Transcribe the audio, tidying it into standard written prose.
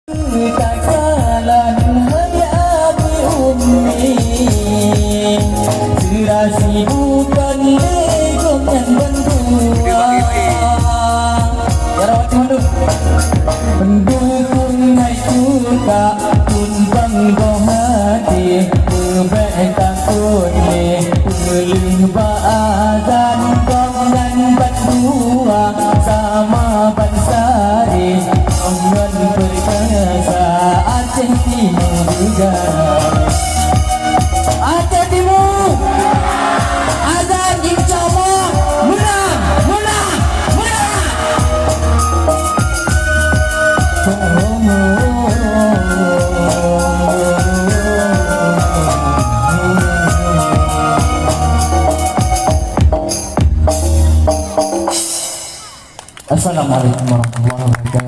Takalan hai abi ummi Serasi bukan legom yang berdua Ya rawat manduk Pendukung hai suka Tumpang bohati Bebek takut ni Peling ba'azan Kong dan berdua Sama bansari Konggan perkasa Aceh Timur juga Aceh Timur Azan insyaAllah Menang Menang Menang Assalamualaikum warahmatullahi wabarakatuh.